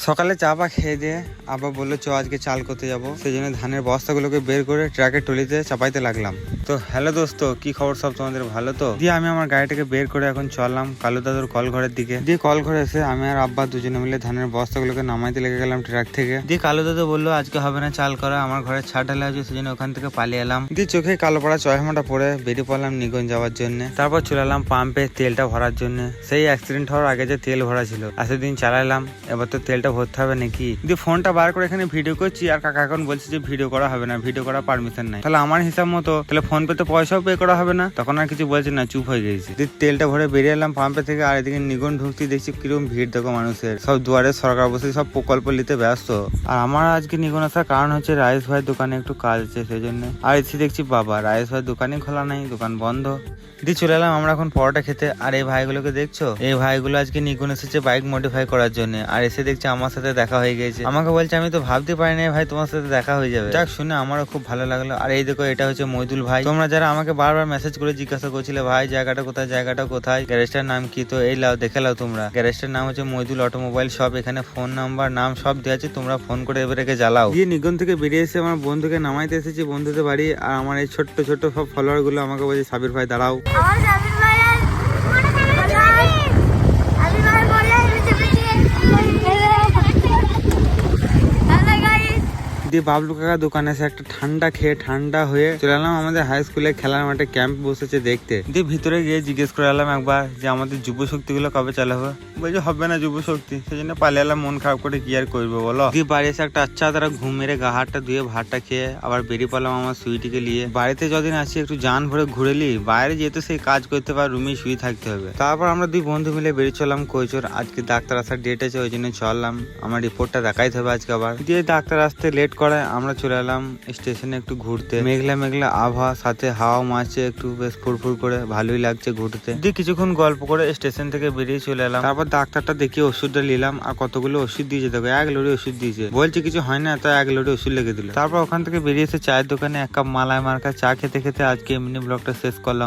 সকালে চা পা খেয়ে দিয়ে আবার বললো চ আজকে চাল করতে যাবো, সেই জন্য ধানের বস্তাগুলোকে বের করে ট্রাকের টলিতে চাপাইতে লাগলাম। তো হ্যালো দোস্ত, কি খবর? সব তোমাদের ভালো তো? দিয়ে আমি আমার গাড়িটাকে বের করে এখন চললাম কালু দাদুর কল ঘরের দিকে। দিয়ে কল ঘরে এসে আমি আর আব্বা দুজনে মিলে ধানের বস্তাগুলোকে নামাইতে লেগে গেলাম ট্রাক থেকে। দিয়ে কালু দাদু বললো আজকে হবে না চাল করা, আমার ঘরে ছাদ ঢালা আছে, সেই জন্য ওখান থেকে পালিয়ে এলাম। দিয়ে চোখে কালো পড়া চশমাটা পরে বেরিয়ে পড়লাম নিগঞ্জ যাওয়ার জন্য। তারপর চলে এলাম পাম্পে তেলটা ভরার জন্য। সেই অ্যাক্সিডেন্ট হওয়ার আগে যে তেল ভরা ছিল, এতদিন চালাইলাম, এবার তো তেলটা ভরতে হবে নাকি। দিয়ে ফোনটা বার করে এখানে ভিডিও করছি, আর কাকা এখন বলছে যে ভিডিও করা হবে না, ভিডিও করা পারমিশন নাই। তাহলে আমার হিসাব মতো তাহলে ফোন পে তো পয়সাও পে করা হবে না। তখন আর কিছু বলছে না, চুপ হয়ে গেছি। দিয়ে তেলটা ভরে বেরিয়ে এলাম পাম্পে থেকে। আর এদিকে নিগন ঢুকতে দেখছি কিরকম ভিড় দেখো মানুষের, সব দুয়ারে সরকার বসে সব প্রকল্প নিতে ব্যস্ত। আর আমার আজকে নিগন আসার কারণ হচ্ছে রায়েশ ভাইয়ের দোকানে একটু কাজ আছে, সেই জন্য। আর এসে দেখছি বাবা রায়েশ ভাইয়ের দোকানে খোলা নাই, দোকান বন্ধ। দিয়ে চলে এলাম আমরা এখন পরোটা খেতে। আর এই ভাইগুলোকে দেখছো, এই ভাইগুলো আজকে নিগুন এসেছে বাইক মডিফাই করার জন্য। আর এসে দেখছি আমার সাথে দেখা হয়ে গেছে। আমাকে বলছে আমি তো ভাবতে পারিনি ভাই তোমার সাথে দেখা হয়ে যাবে। যাক, শুনে আমারও খুব ভালো লাগলো। আর এই দেখো, এটা হচ্ছে মইদুল ভাই। তোমরা যারা আমাকে বারবার মেসেজ করে জিজ্ঞাসা করছিলে ভাই জায়গাটা কোথায়, জায়গাটা কোথায়, গ্যারেজটার নাম কি, তো এই লাও দেখে লাও তোমরা। গ্যারেজটার নাম হচ্ছে মইদুল অটোমোবাইল শপ। এখানে ফোন নাম্বার নাম সব দেওয়া আছে, তোমরা ফোন করে এবারে জ্বালাও। দিয়ে নিগন থেকে বেরিয়ে এসে আমার বন্ধুকে নামাইতে এসেছি বন্ধুদের বাড়ি। আর আমার এই ছোট্ট ছোট্ট সব ফলোয়ার গুলো আমাকে বলছে সাবির ভাই দাঁড়াও। দিয়ে বাবলু কাকা দোকানে এসে একটা ঠান্ডা খেয়ে ঠান্ডা হয়ে চলে এলাম আমাদের হাই স্কুলে খেলার মাঠে ক্যাম্প বসেছে দেখতে। দিয়ে ভিতরে গিয়ে জিজ্ঞেস করে এলাম একবার যে আমাদের যুব শক্তি গুলো কবে চালু হবে। বলছে হবে না যুব শক্তি, সেই জন্য পালিয়ে এলাম। মন খারাপ করে কি আর করবো বলো। দিয়ে বাড়ি এসে একটা আচ্ছা তারা ঘুম মেরে গা হাতটা ধুয়ে ভাতটা খেয়ে আবার বেরিয়ে পড়লাম আমার সুইটিকে নিয়ে। বাড়িতে যদিন আসি একটু জান ভরে ঘুরেলি, বাইরে যেহেতু সেই কাজ করতে পার, রুমে শুয়ে থাকতে হবে। তারপর আমরা দুই বন্ধু মিলে বেরিয়ে চললাম কৈচর। আজকে ডাক্তার আসার ডেট আছে, ওই জন্য চললাম। আমার রিপোর্টটা দেখাইতে হবে আজকে আবার। দিয়ে ডাক্তার আসতে লেট করে আমরা চলে এলাম স্টেশনে একটু ঘুরতে। মেঘলা মেঘলা আবহাওয়া, সাথে হাওয়া মারছে একটু, বেশ ফুরফুর করে, ভালোই লাগছে ঘুরতে। দিয়ে কিছুক্ষণ গল্প করে স্টেশন থেকে বেরিয়ে চলে এলাম। তারপর ডাক্তারটা দেখিয়ে ওষুধটা নিলাম। আর কতগুলো ওষুধ দিয়েছে দেখো, 1 লোডে ওষুধ দিয়েছে। বলছে কিছু হয় না, তো 1 লোডে ওষুধ লিখে দিল। তারপর ওখান থেকে বেরিয়ে এসে চায়ের দোকানে 1 কাপ মালাই মার্কা চা খেতে খেতে আজকে এমনি ব্লগটা শেষ করলাম।